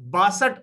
62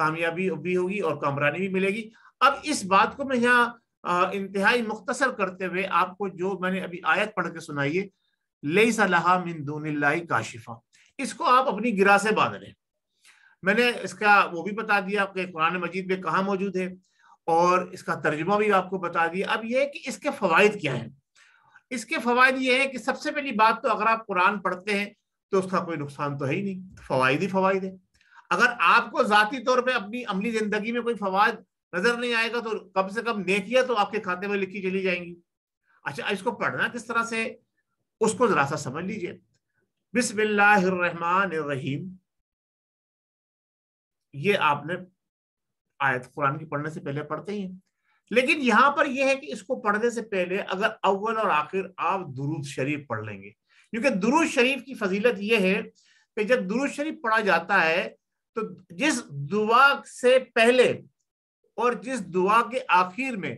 کامیابی بھی ہوگی اور کامرانی بھی ملے گی۔ اب اس بات کو میں یہاں انتہائی مختصر کرتے ہوئے آپ کو جو میں نے ابھی آیت پڑھ کے سنائی ہے، لیس لہا من دون اللہ کاشفہ، اس کو آپ اپنی گرہ سے باندھ لیں۔ میں نے اس کا وہ بھی بتا دیا کہ قرآن مجید میں کہاں موجود ہے، اور اس کا ترجمہ بھی آپ کو بتا دیا۔ اب یہ ہے کہ اس کے فوائد کیا ہیں۔ اس کے فوائد یہ ہے کہ سب سے پہلی بات تو اگر آپ قرآن پڑھتے ہیں تو اس کا کوئی نقصان تو ہے ہی نہیں، فوائد ہی فوائد ہے۔ اگر آپ کو ذاتی طور پہ اپنی عملی زندگی میں کوئی فوائد نظر نہیں آئے گا تو کم سے کم نیکیاں تو آپ کے کھاتے میں لکھی چلی جائیں گی۔ اچھا، اس کو پڑھنا کس طرح سے، اس کو ذرا سا سمجھ لیجئے۔ بسم اللہ الرحمن الرحیم، یہ آپ نے آیت قرآن کی پڑھنے سے پہلے پڑھتے ہی ہیں، لیکن یہاں پر یہ ہے کہ اس کو پڑھنے سے پہلے اگر اول اور آخر آپ درود شریف پڑھ لیں گے، کیونکہ درود شریف کی فضیلت یہ ہے کہ جب درود شریف پڑھا جاتا ہے تو جس دعا سے پہلے اور جس دعا کے آخر میں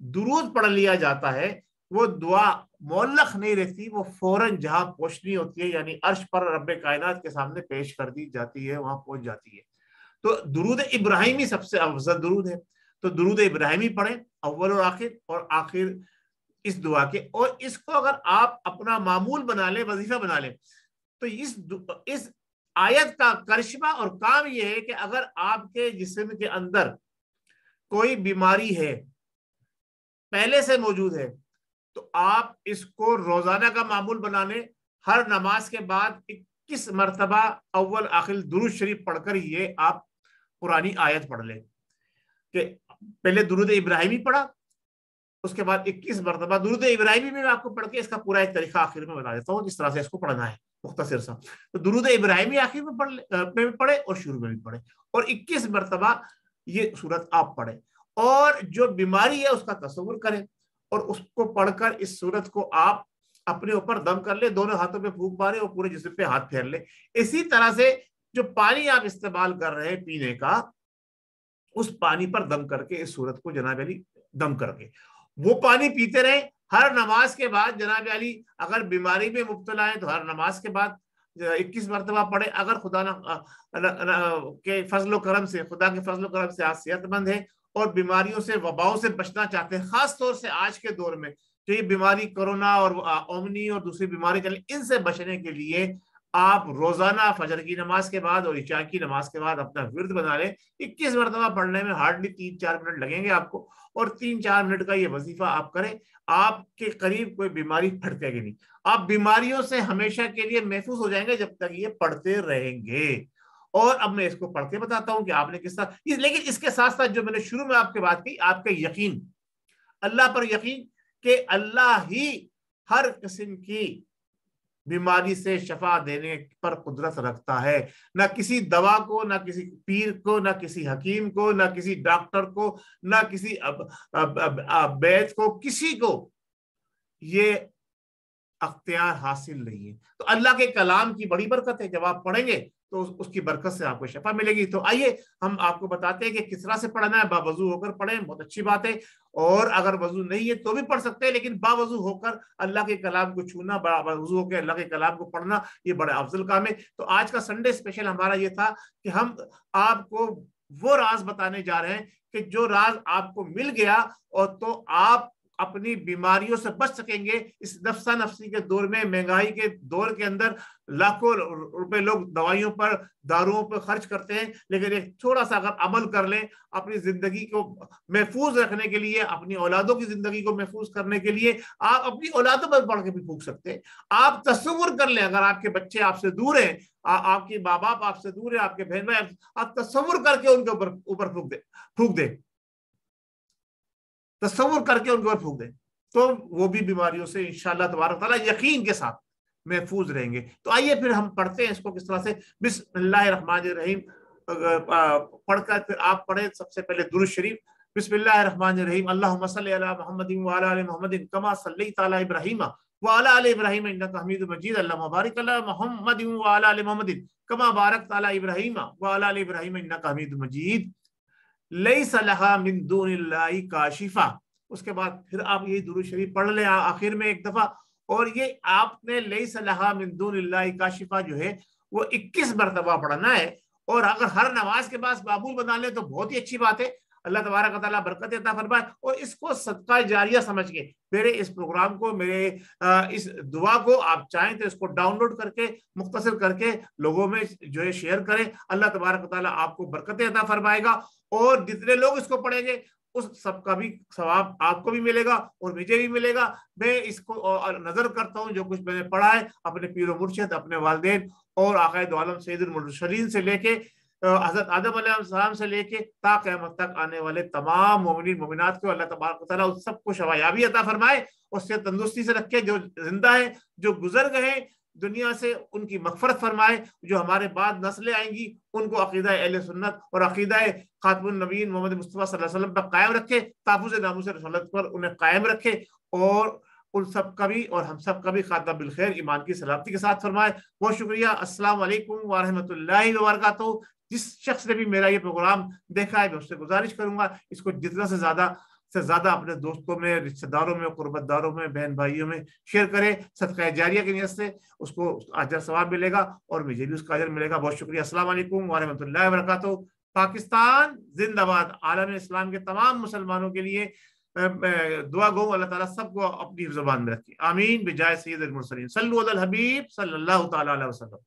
درود پڑھ لیا جاتا ہے وہ دعا معلق نہیں رہتی، وہ فوراً جہاں پہنچنی ہوتی ہے یعنی عرش پر رب کائنات کے سامنے پیش کر دی جاتی ہے، وہاں پہنچ جاتی ہے۔ تو درود ابراہیمی سب سے افضل درود ہے، تو درود ابراہیمی پڑھیں اول اور آخر اس دعا کے، اور اس کو اگر آپ اپنا معمول بنا لیں، وظیفہ بنا لیں، تو اس آیت کا کرشمہ اور کام یہ ہے کہ اگر آپ کے جسم کے اندر کوئی بیماری ہے، پہلے سے موجود ہے، تو آپ اس کو روزانہ کا معمول بنا لیں، ہر نماز کے بعد 21 مرتبہ اول آخر درود شریف پڑھ کر یہ آپ قرآنی آیت پڑھ لیں کہ پہلے درود ابراہیمی پڑھا، اس کے بعد 21 مرتبہ درود ابراہیمی میں آپ کو پڑھ کے اس کا پورا ایک طریقہ آخر میں بتا دیتا ہوں جس طرح سے اس کو پڑھنا ہے مختصر سا۔ تو درود ابراہیمی آخر میں پڑھے اور شروع میں بھی پڑھے، اور 21 مرتبہ یہ سورت آپ پڑھیں، اور جو بیماری ہے اس کا تصور کریں اور اس کو پڑھ کر اس سورت کو آپ اپنے اوپر دم کر لیں، دونوں ہاتھوں پہ پھونک مارے اور پورے جسم پہ ہاتھ پھیر لیں۔ اسی طرح سے جو پانی آپ استعمال کر رہے ہیں پینے کا، اس پانی پر دم کر کے اس سورت کو جناب علی دم کر کے وہ پانی پیتے رہیں ہر نماز کے بعد۔ جناب علی اگر بیماری میں مبتلا ہے تو ہر نماز کے بعد 21 مرتبہ پڑھے، اگر خدا کے فضل و کرم سے آپ صحت مند ہیں اور بیماریوں سے وباؤں سے بچنا چاہتے ہیں، خاص طور سے آج کے دور میں جو یہ بیماری کرونا اور اومنی اور دوسری بیماری چلیں، ان سے بچنے کے لیے آپ روزانہ فجر کی نماز کے بعد اور عشاء کی نماز کے بعد اپنا ورد بنا لیں۔ 21 مرتبہ پڑھنے میں ہارڈلی 3-4 منٹ لگیں گے آپ کو، اور 3-4 منٹ کا یہ وظیفہ آپ کریں، آپ کے قریب کوئی بیماری پھٹکے گی نہیں، آپ بیماریوں سے ہمیشہ کے لیے محفوظ ہو جائیں گے جب تک یہ پڑھتے رہیں گے۔ اور اب میں اس کو پڑھ کے بتاتا ہوں کہ آپ نے کس طرح، لیکن اس کے ساتھ ساتھ جو میں نے شروع میں آپ کے بات کی، آپ کا یقین، اللہ پر یقین کہ اللہ ہی ہر قسم کی بیماری سے شفا دینے پر قدرت رکھتا ہے، نہ کسی دوا کو، نہ کسی پیر کو، نہ کسی حکیم کو، نہ کسی ڈاکٹر کو، نہ کسی بیت کو، کسی کو یہ اختیار حاصل نہیں ہے۔ تو اللہ کے کلام کی بڑی برکت ہے، جب آپ پڑھیں گے تو اس کی برکت سے آپ کو شفا ملے گی۔ تو آئیے ہم آپ کو بتاتے ہیں کہ کس طرح سے پڑھنا ہے۔ باوضو ہو کر پڑھیں، بہت اچھی بات ہے، اور اگر وضو نہیں ہے تو بھی پڑھ سکتے ہیں، لیکن باوضو ہو کر اللہ کے کلام کو چھونا، باوضو ہو کے اللہ کے کلام کو پڑھنا، یہ بڑا افضل کام ہے۔ تو آج کا سنڈے اسپیشل ہمارا یہ تھا کہ ہم آپ کو وہ راز بتانے جا رہے ہیں کہ جو راز آپ کو مل گیا اور تو آپ اپنی بیماریوں سے بچ سکیں گے۔ اس نفسا نفسی کے دور میں، مہنگائی کے دور کے اندر لاکھوں روپے لوگ دوائیوں پر، داروؤں پر خرچ کرتے ہیں، لیکن ایک تھوڑا سا اگر عمل کر لیں اپنی زندگی کو محفوظ رکھنے کے لیے، اپنی اولادوں کی زندگی کو محفوظ کرنے کے لیے، آپ اپنی اولادوں پر پڑھ کے بھی پھونک سکتے ہیں۔ آپ تصور کر لیں، اگر آپ کے بچے آپ سے دور ہیں، آپ کے ماں باپ آپ سے دور ہیں، آپ کے بہن بھائی، آپ تصور کر کے ان کے اوپر پھونک دیں، تصور کر کے ان کو پھونک دیں، تو وہ بھی بیماریوں سے انشاءاللہ تبارک تعالیٰ یقین کے ساتھ محفوظ رہیں گے۔ تو آئیے پھر ہم پڑھتے ہیں اس کو کس طرح سے۔ بسم اللہ الرحمن الرحیم پڑھ کر پھر آپ پڑھیں سب سے پہلے درود شریف۔ بسم اللہ الرحمن الرحیم، اللہم صلی علی محمد وعلی آل محمد کما صلیت علی ابراہیم وعلی آل ابراہیم انک حمید مجید، اللہم بارک علی محمد وعلی آل محمد کما بارکت علی ابراہیم وعلی آل ابراہیم انک حمید مجید، لیس لہا من دون اللہ کاشفہ۔ اس کے بعد پھر آپ یہی درود شریف پڑھ لیں آخر میں ایک دفعہ، اور یہ آپ نے لیس لہا من دون اللہ کاشفہ جو ہے وہ 21 مرتبہ پڑھنا ہے، اور اگر ہر نماز کے بعد معمول بنا لیں تو بہت ہی اچھی بات ہے. اللہ تبارک و تعالیٰ برکت عطا فرمائے. اور اس کو صدقہ جاریہ سمجھ کے میرے اس پروگرام کو، میرے اس دعا کو آپ چاہیں تو اس کو ڈاؤن لوڈ کر کے مختصر کر کے لوگوں میں جو ہے شیئر کریں. اللہ تبارک و تعالیٰ آپ کو برکت عطا فرمائے گا، اور جتنے لوگ اس کو پڑھیں گے اس سب کا بھی ثواب آپ کو بھی ملے گا اور مجھے بھی ملے گا. میں اس کو نظر کرتا ہوں جو کچھ میں نے پڑھا ہے اپنے پیر و مرشد، اپنے والدین اور آقائے دو عالم سید المرسلین سے لے کے حضرت آدم علیہ السلام سے لے کے تا قیامت تک آنے والے تمام مومنین مومنات کو اللہ تبارک و تعالیٰ سب کو شفایابی عطا فرمائے اور سے تندرستی سے رکھے. جو زندہ ہیں، جو گزر گئے دنیا سے، ان کی مغفرت فرمائے. جو ہمارے بعد نسلیں آئیں گی ان کو عقیدہ اہل سنت اور عقیدہ خاتم النبیین محمد مصطفیٰ صلی اللہ علیہ وسلم پر قائم رکھے، تحفظ ناموس رسالت پر انہیں قائم رکھے، اور ان سب کا بھی اور ہم سب کا بھی خاتمہ بالخیر ایمان کی سلامتی کے ساتھ فرمائے. بہت شکریہ. السلام علیکم ورحمۃ اللہ وبرکاتہ. جس شخص نے بھی میرا یہ پروگرام دیکھا ہے میں اس سے گزارش کروں گا اس کو جتنا سے زیادہ اپنے دوستوں میں، رشتہ داروں میں، قربت داروں میں، بہن بھائیوں میں شیئر کرے. صدقہ جاریہ کی نیت سے اس کو اجر ثواب ملے گا اور مجھے بھی اس کا اجر ملے گا. بہت شکریہ. السلام علیکم ورحمۃ اللہ وبرکاتہ. پاکستان زندہ باد. عالم اسلام کے تمام مسلمانوں کے لیے دعا گو اللہ تعالیٰ سب کو اپنی زبان میں رکھے. آمین بجائے سید المرسلین. صلو علی الحبیب صلی اللہ تعالی علیہ وسلم.